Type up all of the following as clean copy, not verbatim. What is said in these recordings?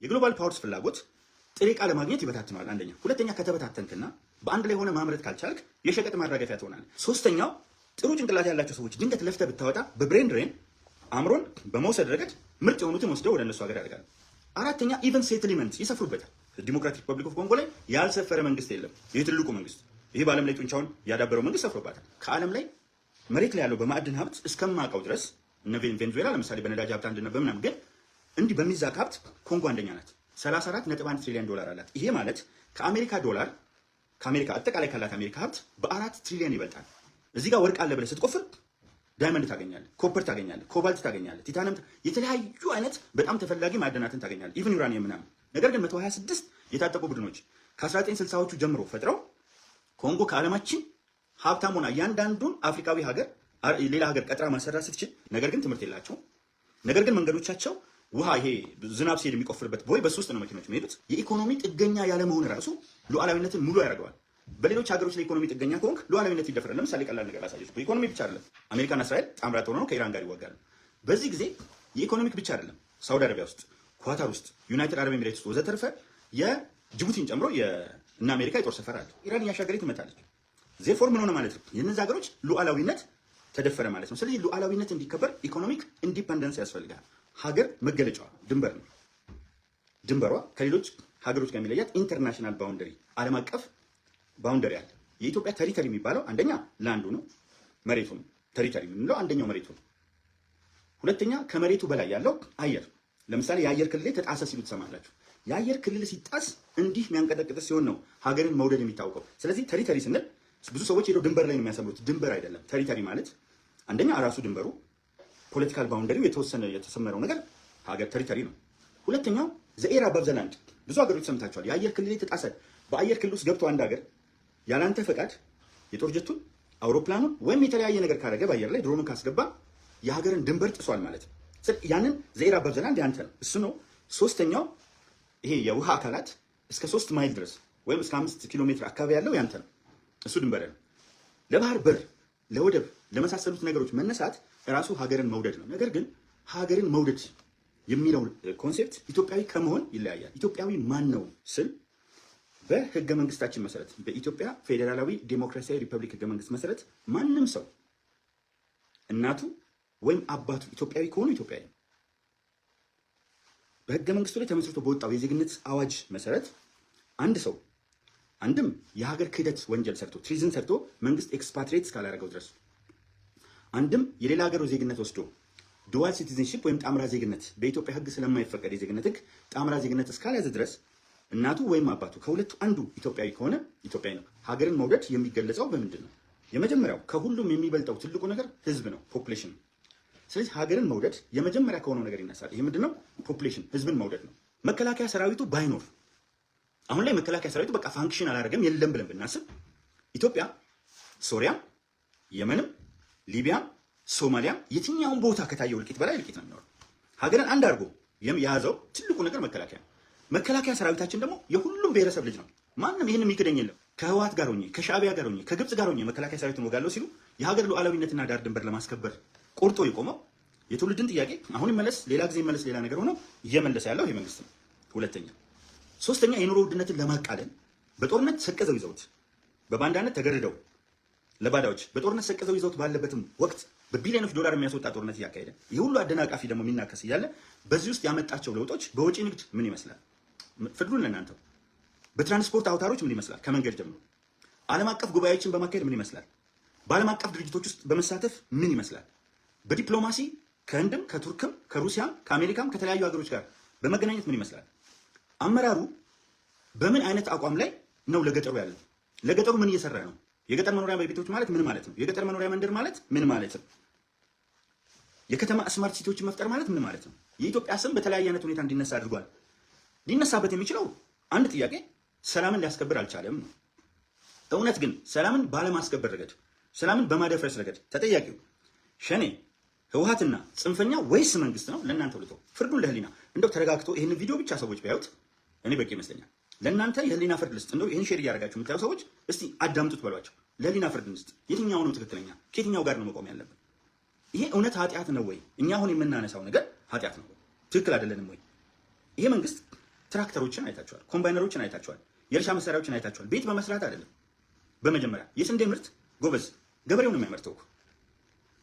የግሎባል ፓወርስ ፍላጎት ጥሬ ዕቃ ለማግኘት ይበታትናል። አንደኛ። ሁለተኛ ከተበታተንክና በአንድ ላይ ሆነ ማምረት ካልቻልክ የሸቀጥ ማራገፊያ ትሆናለህ። ሶስተኛው ጥሩ ጭንቅላት ያላቸው ሰዎች ድንገት ለፍተህ ብታወጣ በብሬን ድሬን አእምሮን በመውሰድ ረገድ ምርጥ የሆኑትን ወስደው ወደ እነሱ ሀገር ያደርጋሉ። አራተኛ ኢቨን ሴትልመንት ይሰፍሩበታል። ዲሞክራቲክ ሪፐብሊክ ኦፍ ኮንጎ ላይ ያልሰፈረ መንግስት የለም። ይህ ትልቁ መንግስት፣ ይህ በዓለም ላይ ጡንቻውን ያዳበረው መንግስት ሰፍሮባታል። ከዓለም ላይ መሬት ላይ ያለው በማዕድን ሀብት እስከማውቀው ድረስ እነ ቬንዙዌላ ለምሳሌ በነዳጅ ሀብት አንድነት በምናምን፣ ግን እንዲህ በሚዛቅ ሀብት ኮንጎ አንደኛ ናት። 34.1 ትሪሊዮን ዶላር አላት። ይሄ ማለት ከአሜሪካ ዶላር ከአሜሪካ አጠቃላይ ካላት አሜሪካ ሀብት በ4 ትሪሊዮን ይበልጣል። እዚህ ጋር ወርቅ አለ ብለህ ስትቆፍር ዳይመንድ ታገኛለህ፣ ኮፐር ታገኛለህ፣ ኮባልት ታገኛለህ፣ ቲታኒየም፣ የተለያዩ አይነት በጣም ተፈላጊ ማዕድናትን ታገኛለህ፣ ኢቭን ዩራኒየም ምናምን። ነገር ግን 126 የታጠቁ ቡድኖች ከ1960ዎቹ ጀምሮ ፈጥረው ኮንጎ ከዓለማችን ሀብታም ሆና እያንዳንዱን አፍሪካዊ ሀገር ሌላ ሀገር ቀጥራ ማሰራት ስትችል፣ ነገር ግን ትምህርት የላቸውም። ነገር ግን መንገዶቻቸው ውሃ ይሄ ዝናብ ሲሄድ የሚቆፍርበት ቦይ በሱ ውስጥ ነው መኪኖች የሚሄዱት። የኢኮኖሚ ጥገኛ ያለመሆን ራሱ ሉዓላዊነትን ሙሉ ያደርገዋል። በሌሎች ሀገሮች ላይ ኢኮኖሚ ጥገኛ ከሆንክ ሉዓላዊነት ይደፈራል። ለምሳሌ ቀላል ነገር ላሳየሽ። ኢኮኖሚ ብቻ አይደለም። አሜሪካና እስራኤል ጣምራ ሆነው ከኢራን ጋር ይዋጋሉ። በዚህ ጊዜ የኢኮኖሚክ ብቻ አይደለም። ሳውዲ አረቢያ ውስጥ፣ ኳታር ውስጥ፣ ዩናይትድ አረብ ኤሚሬትስ ውስጥ ወዘተርፈ የጅቡቲን ጨምሮ እና አሜሪካ የጦር ሰፈር አለ። ኢራን እያሻገረች ትመታለች። ዜርፎር ምን ሆነ ማለት ነው? የእነዚህ ሀገሮች ሉዓላዊነት ተደፈረ ማለት ነው። ስለዚህ ሉዓላዊነት እንዲከበር ኢኮኖሚክ ኢንዲፐንደንስ ያስፈልጋል። ሀገር መገለጫዋ ድንበር ነው። ድንበሯ ከሌሎች ሀገሮች ጋር የሚለያት ኢንተርናሽናል ባውንደሪ፣ ዓለም አቀፍ ባውንደሪ አለ። የኢትዮጵያ ቴሪተሪ የሚባለው አንደኛ ላንዱ ነው፣ መሬቱ ነው። ቴሪተሪ የምንለው አንደኛው መሬቱ ነው። ሁለተኛ ከመሬቱ በላይ ያለው አየር። ለምሳሌ የአየር ክልል ተጣሰ ሲሉ ትሰማላችሁ። የአየር ክልል ሲጣስ እንዲህ የሚያንቀጠቅጥ ሲሆን ነው ሀገርን መውደድ የሚታወቀው። ስለዚህ ቴሪተሪ ስንል ብዙ ሰዎች ሄደው ድንበር ላይ ነው የሚያሰምሩት። ድንበር አይደለም። ቴሪተሪ ማለት አንደኛ ራሱ ድንበሩ ፖለቲካል ባውንደሪው የተወሰነ የተሰመረው ነገር ሀገር ቴሪተሪ ነው። ሁለተኛው ዘኤር አባብ ዘላንድ። ብዙ ሀገሮች ሰምታችኋል። የአየር ክልል ተጣሰ። በአየር ክልል ውስጥ ገብቶ አንድ ሀገር ያላንተ ፈቃድ የጦር ጀቱን አውሮፕላኑን ወይም የተለያየ ነገር ካረገ በአየር ላይ ድሮኑን ካስገባ የሀገርን ድንበር ጥሷል ማለት ነው። ያንን ዘኤር አባብ ዘላንድ ያንተ ነው፣ እሱ ነው። ሶስተኛው ይሄ የውሃ አካላት እስከ 3 ማይል ድረስ ወይም እስከ 5 ኪሎ ሜትር አካባቢ ያለው ያንተ ነው፣ እሱ ድንበር ነው። ለባህር በር፣ ለወደብ፣ ለመሳሰሉት ነገሮች መነሳት ራሱ ሀገርን መውደድ ነው። ነገር ግን ሀገርን መውደድ የሚለው ኮንሴፕት ኢትዮጵያዊ ከመሆን ይለያያል። ኢትዮጵያዊ ማን ነው ስል በህገ መንግስታችን መሰረት በኢትዮጵያ ፌዴራላዊ ዴሞክራሲያዊ ሪፐብሊክ ህገ መንግስት መሰረት ማንም ሰው እናቱ ወይም አባቱ ኢትዮጵያዊ ከሆኑ ኢትዮጵያዊ ነው። በህገ መንግስቱ ላይ ተመስርቶ በወጣው የዜግነት አዋጅ መሰረት አንድ ሰው አንድም የሀገር ክህደት ወንጀል ሰርቶ ትሪዝን ሰርቶ መንግስት ኤክስፓትሪየት እስካላደረገው ድረስ፣ አንድም የሌላ ሀገር ዜግነት ወስዶ ዱዋል ሲቲዝንሺፕ ወይም ጣምራ ዜግነት በኢትዮጵያ ህግ ስለማይፈቀድ የዜግነት ህግ ጣምራ ዜግነት እስካልያዘ ድረስ እናቱ ወይም አባቱ ከሁለቱ አንዱ ኢትዮጵያዊ ከሆነ ኢትዮጵያዊ ነው። ሀገርን መውደድ የሚገለጸው በምንድን ነው? የመጀመሪያው ከሁሉም የሚበልጠው ትልቁ ነገር ህዝብ ነው፣ ፖፑሌሽን። ስለዚህ ሀገርን መውደድ የመጀመሪያ ከሆነው ነገር ይነሳል። ይሄ ምንድነው? ፖፑሌሽን፣ ህዝብን መውደድ ነው። መከላከያ ሰራዊቱ ባይኖር አሁን ላይ መከላከያ ሰራዊቱ በቃ ፋንክሽን አላደረገም የለም ብለን ብናስብ ኢትዮጵያ ሶሪያም፣ የመንም፣ ሊቢያም፣ ሶማሊያም የትኛውን ቦታ ከታየው እልቂት በላይ እልቂት ነው የሚኖረው። ሀገርን አንድ አድርጎ የያዘው ትልቁ ነገር መከላከያ ነው። መከላከያ ሰራዊታችን ደግሞ የሁሉም ብሔረሰብ ልጅ ነው። ማንም ይህን የሚክደኝ የለም። ከህወሓት ጋር ሆኜ ከሻዕቢያ ጋር ሆኜ ከግብፅ ጋር ሆኜ መከላከያ ሰራዊትን ወጋለሁ ሲሉ የሀገር ሉዓላዊነትና ዳር ድንበር ለማስከበር ቆርጦ የቆመው የትውልድን ጥያቄ አሁን ይመለስ ሌላ ጊዜ ይመለስ ሌላ ነገር ሆኖ እየመለሰ ያለው ይሄ መንግስት ነው። ሁለተኛ ሶስተኛ የኑሮ ውድነትን ለማቃለል በጦርነት ሰቀዘው ይዘውት በባንዳነት ተገርደው ለባዳዎች በጦርነት ሰቀዘው ይዘውት ባለበትም ወቅት በቢሊዮኖች ዶላር የሚያስወጣ ጦርነት እያካሄደ ይህ ሁሉ አደናቃፊ ደግሞ የሚናከስ እያለ በዚህ ውስጥ ያመጣቸው ለውጦች በወጪ ንግድ ምን ይመስላል? ፍርዱን ለእናንተው። በትራንስፖርት አውታሮች ምን ይመስላል? ከመንገድ ጀምሮ ዓለም አቀፍ ጉባኤዎችን በማካሄድ ምን ይመስላል? በዓለም አቀፍ ድርጅቶች ውስጥ በመሳተፍ ምን ይመስላል? በዲፕሎማሲ ከህንድም ከቱርክም ከሩሲያም ከአሜሪካም ከተለያዩ ሀገሮች ጋር በመገናኘት ምን ይመስላል? አመራሩ በምን አይነት አቋም ላይ ነው ለገጠሩ ያለው? ለገጠሩ ምን እየሰራ ነው? የገጠር መኖሪያ ቤቶች ማለት ምን ማለት ነው? የገጠር መኖሪያ መንደር ማለት ምን ማለት ነው? የከተማ ስማርት ሲቲዎችን መፍጠር ማለት ምን ማለት ነው? የኢትዮጵያ ስም በተለያየ አይነት ሁኔታ እንዲነሳ አድርጓል። ሊነሳበት የሚችለው አንድ ጥያቄ ሰላምን ሊያስከብር አልቻለም ነው። እውነት ግን ሰላምን ባለማስከበር ረገድ፣ ሰላምን በማደፍረስ ረገድ ተጠያቂው ሸኔ፣ ህወሓትና ጽንፈኛ ወይስ መንግስት ነው? ለእናንተ ልቶ ፍርዱን ለህሊና እንደው ተረጋግቶ ይህን ቪዲዮ ብቻ ሰዎች ቢያዩት እኔ በቂ ይመስለኛል። ለእናንተ የህሊና ፍርድ ልስጥ። እንደው ይህን ሼር እያደረጋችሁ የምታዩ ሰዎች እስቲ አዳምጡት በሏቸው። ለህሊና ፍርድ ልስጥ። የትኛው ነው ትክክለኛ? ከየትኛው ጋር ነው መቆም ያለብን? ይሄ እውነት ኃጢአት ነው ወይ? እኛ አሁን የምናነሳው ነገር ኃጢአት ነው ወይ? ትክክል አይደለንም ወይ? ይሄ መንግስት ትራክተሮችን አይታችኋል፣ ኮምባይነሮችን አይታችኋል፣ የእርሻ መሳሪያዎችን አይታችኋል። ቤት በመስራት አይደለም። በመጀመሪያ የስንዴ ምርት ጎበዝ ገበሬው ነው የሚያመርተው።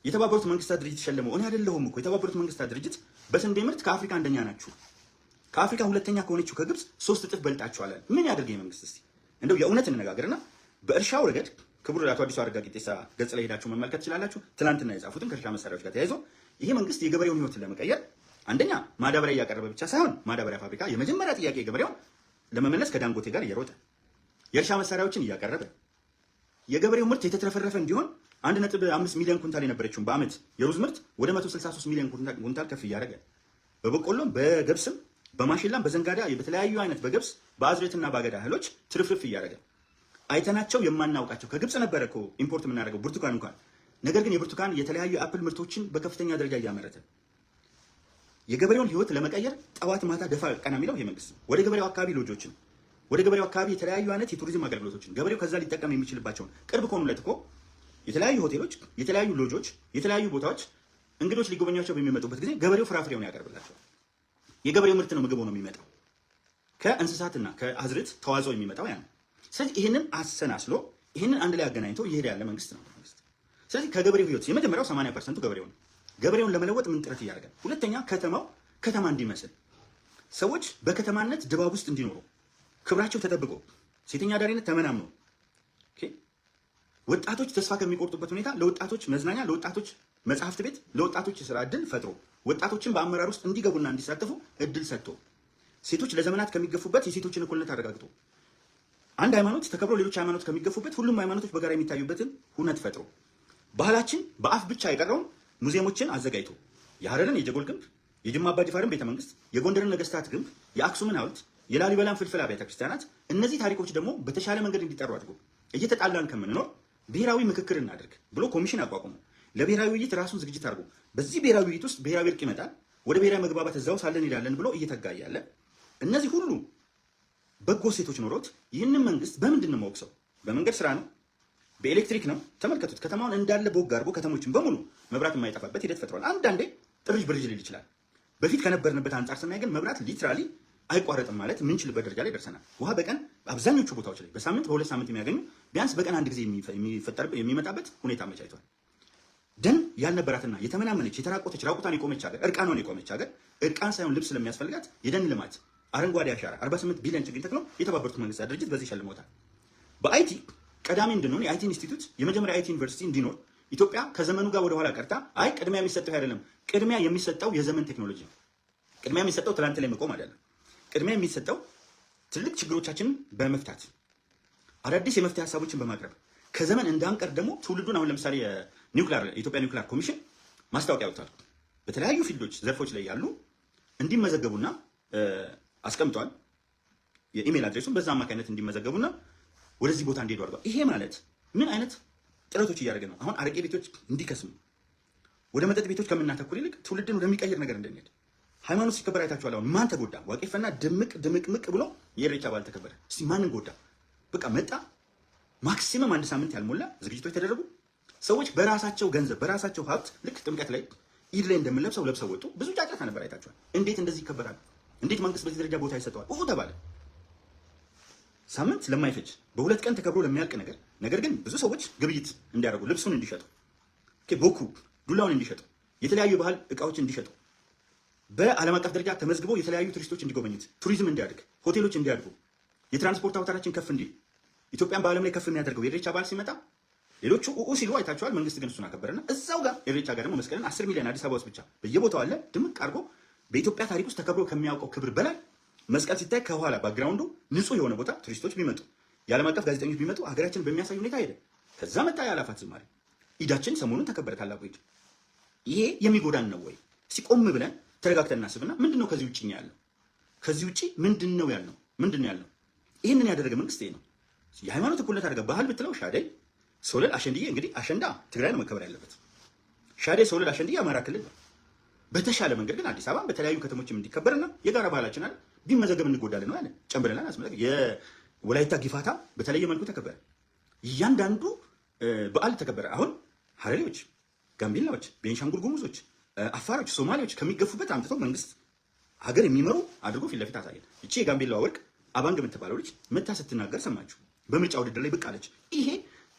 የተባበሩት መንግስታት ድርጅት ሸለመው። እኔ አይደለሁም እኮ የተባበሩት መንግስታት ድርጅት በስንዴ ምርት ከአፍሪካ አንደኛ ናችሁ፣ ከአፍሪካ ሁለተኛ ከሆነችው ከግብፅ 3 እጥፍ በልጣችኋል። ምን ያደርገኝ መንግስት? እስቲ እንደው የእውነት እንነጋገርና በእርሻው ረገድ ክቡር አቶ አዲሱ አረጋ ቂጤሳ ገጽ ላይ ሄዳችሁ መመልከት ትችላላችሁ። ትናንትና የጻፉትን ከእርሻ መሳሪያዎች ጋር ተያይዞ ይሄ መንግስት የገበሬውን ህይወት ለመቀየር አንደኛ ማዳበሪያ እያቀረበ ብቻ ሳይሆን ማዳበሪያ ፋብሪካ የመጀመሪያ ጥያቄ ገበሬውን ለመመለስ ከዳንጎቴ ጋር እየሮጠ የእርሻ መሳሪያዎችን እያቀረበ የገበሬው ምርት የተትረፈረፈ እንዲሆን 1.5 ሚሊዮን ኩንታል የነበረችውን በአመት የሩዝ ምርት ወደ 163 ሚሊዮን ኩንታል ከፍ እያደረገ በበቆሎም በገብስም በማሽላም በዘንጋዳ በተለያዩ አይነት በገብስ በአዝሬትና በአገዳ እህሎች ትርፍርፍ እያደረገ አይተናቸው የማናውቃቸው ከግብጽ ነበረ እኮ ኢምፖርት የምናደርገው ብርቱካን እንኳን። ነገር ግን የብርቱካን የተለያዩ አፕል ምርቶችን በከፍተኛ ደረጃ እያመረተ የገበሬውን ህይወት ለመቀየር ጠዋት ማታ ደፋ ቀና የሚለው ይሄ መንግስት ወደ ገበሬው አካባቢ ሎጆችን፣ ወደ ገበሬው አካባቢ የተለያዩ አይነት የቱሪዝም አገልግሎቶችን ገበሬው ከዛ ሊጠቀም የሚችልባቸውን ቅርብ ከሆኑለት እኮ የተለያዩ ሆቴሎች፣ የተለያዩ ሎጆች፣ የተለያዩ ቦታዎች እንግዶች ሊጎበኛቸው በሚመጡበት ጊዜ ገበሬው ፍራፍሬውን ያቀርብላቸዋል። የገበሬው ምርት ነው ምግቡ ነው የሚመጣው፣ ከእንስሳትና ከአዝርት ተዋጽኦ የሚመጣው ያ ነው። ስለዚህ ይህንን አሰናስሎ ይህንን አንድ ላይ አገናኝቶ እየሄደ ያለ መንግስት ነው። ስለዚህ ከገበሬው ህይወት የመጀመሪያው 80% ገበሬው ነው። ገበሬውን ለመለወጥ ምን ጥረት እያደረገ፣ ሁለተኛ ከተማው ከተማ እንዲመስል ሰዎች በከተማነት ድባብ ውስጥ እንዲኖሩ ክብራቸው ተጠብቆ ሴተኛ አዳሪነት ተመናምኖ ወጣቶች ተስፋ ከሚቆርጡበት ሁኔታ ለወጣቶች መዝናኛ፣ ለወጣቶች መጽሐፍት ቤት፣ ለወጣቶች የስራ እድል ፈጥሮ ወጣቶችን በአመራር ውስጥ እንዲገቡና እንዲሳተፉ እድል ሰጥቶ ሴቶች ለዘመናት ከሚገፉበት የሴቶችን እኩልነት አረጋግጦ አንድ ሃይማኖት ተከብሮ ሌሎች ሃይማኖት ከሚገፉበት ሁሉም ሃይማኖቶች በጋራ የሚታዩበትን ሁነት ፈጥሮ ባህላችን በአፍ ብቻ የቀረውን ሙዚየሞችን አዘጋጅቶ የሐረርን የጀጎል ግንብ፣ የጅማ አባጅፋርን ቤተመንግስት፣ የጎንደርን ነገስታት ግንብ፣ የአክሱምን ሐውልት፣ የላሊበላን ፍልፍል አብያተ ክርስቲያናት እነዚህ ታሪኮች ደግሞ በተሻለ መንገድ እንዲጠሩ አድርጎ እየተጣላን ከምንኖር ብሔራዊ ምክክር እናድርግ ብሎ ኮሚሽን አቋቁሞ ለብሔራዊ ውይይት ራሱን ዝግጅት አድርጎ በዚህ ብሔራዊ ውይይት ውስጥ ብሔራዊ እርቅ ይመጣል፣ ወደ ብሔራዊ መግባባት እዛው ሳለን እንሄዳለን ብሎ እየተጋ ያለ እነዚህ ሁሉ በጎ ሴቶች ኖሮት ይህንን መንግስት በምንድን ነው የማወቅሰው? በመንገድ ስራ ነው? በኤሌክትሪክ ነው? ተመልከቱት። ከተማውን እንዳለ ቦግ አድርጎ ከተሞችን በሙሉ መብራት የማይጠፋበት ሂደት ፈጥሯል። አንዳንዴ ጥርጅ ብርጅ ሊል ይችላል። በፊት ከነበርንበት አንጻር ስናይ ግን መብራት ሊትራሊ አይቋረጥም ማለት የምንችልበት ደረጃ ላይ ደርሰናል። ውሃ በቀን አብዛኞቹ ቦታዎች ላይ በሳምንት በ2 ሳምንት የሚያገኙ ቢያንስ በቀን አንድ ጊዜ የሚመጣበት ሁኔታ አመቻችቷል። ደን ያልነበራትና የተመናመነች የተራቆተች ራቁታን የቆመች ሀገር፣ እርቃኗን የቆመች ሀገር እርቃን ሳይሆን ልብስ ስለሚያስፈልጋት የደን ልማት አረንጓዴ አሻራ 48 ቢሊዮን ችግኝ ተክሎ የተባበሩት መንግስታት ድርጅት በዚህ ሸልሞታል። በአይቲ ቀዳሚ እንድንሆን የአይቲ ኢንስቲትዩት የመጀመሪያ አይቲ ዩኒቨርሲቲ እንዲኖር ኢትዮጵያ ከዘመኑ ጋር ወደኋላ ቀርታ አይ ቅድሚያ የሚሰጠው አይደለም፣ ቅድሚያ የሚሰጠው የዘመን ቴክኖሎጂ ነው። ቅድሚያ የሚሰጠው ትላንት ላይ መቆም አይደለም። ቅድሚያ የሚሰጠው ትልቅ ችግሮቻችንን በመፍታት አዳዲስ የመፍትሄ ሀሳቦችን በማቅረብ ከዘመን እንዳንቀር ደግሞ ትውልዱን አሁን ለምሳሌ የኢትዮጵያ ኒውክሊየር ኮሚሽን ማስታወቂያ ያወጣል። በተለያዩ ፊልዶች ዘርፎች ላይ ያሉ እንዲመዘገቡና አስቀምጧል። የኢሜል አድሬሱን በዛ አማካኝነት እንዲመዘገቡና ወደዚህ ቦታ እንዲሄዱ አድርጓል። ይሄ ማለት ምን አይነት ጥረቶች እያደረገ ነው? አሁን አረቄ ቤቶች እንዲከስሙ ወደ መጠጥ ቤቶች ከምናተኩር ይልቅ ትውልድን ወደሚቀይር ነገር እንድንሄድ ሃይማኖት ሲከበር አይታችኋል። አሁን ማን ተጎዳ? ዋቄፈና ድምቅምቅ ብሎ የኢሬቻ በዓል ተከበረ። እስቲ ማንን ጎዳ? በቃ መጣ። ማክሲመም 1 ሳምንት ያልሞላ ዝግጅቶች ተደረጉ። ሰዎች በራሳቸው ገንዘብ በራሳቸው ሀብት ልክ ጥምቀት ላይ ኢድ ላይ እንደምንለብሰው ለብሰው ወጡ። ብዙ ጫጫታ ነበር፣ አይታችኋል። እንዴት እንደዚህ ይከበራል? እንዴት መንግስት በዚህ ደረጃ ቦታ ይሰጠዋል? ተባለ። ሳምንት ለማይፈጅ በ2 ቀን ተከብሮ ለሚያልቅ ነገር ግን ብዙ ሰዎች ግብይት እንዲያደርጉ ልብሱን እንዲሸጡ፣ ቦኩ ዱላውን እንዲሸጡ፣ የተለያዩ ባህል እቃዎች እንዲሸጡ፣ በዓለም አቀፍ ደረጃ ተመዝግበው የተለያዩ ቱሪስቶች እንዲጎበኙት፣ ቱሪዝም እንዲያድግ፣ ሆቴሎች እንዲያድጉ፣ የትራንስፖርት አውታራችን ከፍ እንዲል፣ ኢትዮጵያን በዓለም ላይ ከፍ የሚያደርገው የኢሬቻ በዓል ሲመጣ ሌሎቹ ሲሉ አይታችኋል። መንግስት ግን እሱን አከበረና እዛው ጋር ኢሬቻ ጋር ደግሞ መስቀልን 10 ሚሊዮን አዲስ አበባ ውስጥ ብቻ በየቦታው አለ ድምቅ አድርጎ በኢትዮጵያ ታሪክ ውስጥ ተከብሮ ከሚያውቀው ክብር በላይ መስቀል ሲታይ ከኋላ ባክግራውንዱ ንጹህ የሆነ ቦታ ቱሪስቶች ቢመጡ የዓለም አቀፍ ጋዜጠኞች ቢመጡ ሀገራችን በሚያሳይ ሁኔታ ሄደ። ከዛ መጣ የአላፋት ዝማሬ። ኢዳችን ሰሞኑን ተከበረ ታላቁ ኢድ። ይሄ የሚጎዳን ነው ወይ? ሲቆም ብለን ተረጋግተን እናስብና ምንድነው ከዚህ ውጪ ያለው? ከዚህ ውጪ ምንድነው ያለው? ምንድነው ያለው? ይሄንን ያደረገ መንግስት ይሄ ነው። የሃይማኖት እኩልነት አደረገ። ባህል ብትለው ሻደይ፣ ሶለል፣ አሸንድዬ። እንግዲህ አሸንዳ ትግራይ ነው መከበር ያለበት። ሻደይ፣ ሶለል፣ አሸንድዬ አማራ ክልል ነው። በተሻለ መንገድ ግን አዲስ አበባ በተለያዩ ከተሞችም እንዲከበርና የጋራ ባህላችን አለ ቢመዘገብ እንጎዳለን ነው ያለ። ጨምብለናል አስመለክ የወላይታ ጊፋታ በተለየ መልኩ ተከበረ። እያንዳንዱ በዓል ተከበረ። አሁን ሀረሪዎች፣ ጋምቤላዎች፣ ቤንሻንጉል ጉሙዞች፣ አፋሮች፣ ሶማሌዎች ከሚገፉበት አምጥተው መንግስት ሀገር የሚመሩ አድርጎ ፊት ለፊት አሳየን። እቺ የጋምቤላ ወርቅ አባንግ የምትባለው ልጅ መታ ስትናገር ሰማችሁ። በምርጫ ውድድር ላይ ብቅ አለች። ይሄ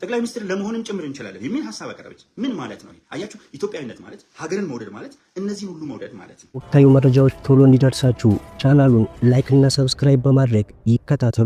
ጠቅላይ ሚኒስትር ለመሆንም ጭምር እንችላለን የሚል ሀሳብ አቀረበች። ምን ማለት ነው? አያችሁ፣ ኢትዮጵያዊነት ማለት ሀገርን መውደድ ማለት እነዚህን ሁሉ መውደድ ማለት ነው። ወቅታዊ መረጃዎች ቶሎ እንዲደርሳችሁ ቻናሉን ላይክ እና ሰብስክራይብ በማድረግ ይከታተሉ።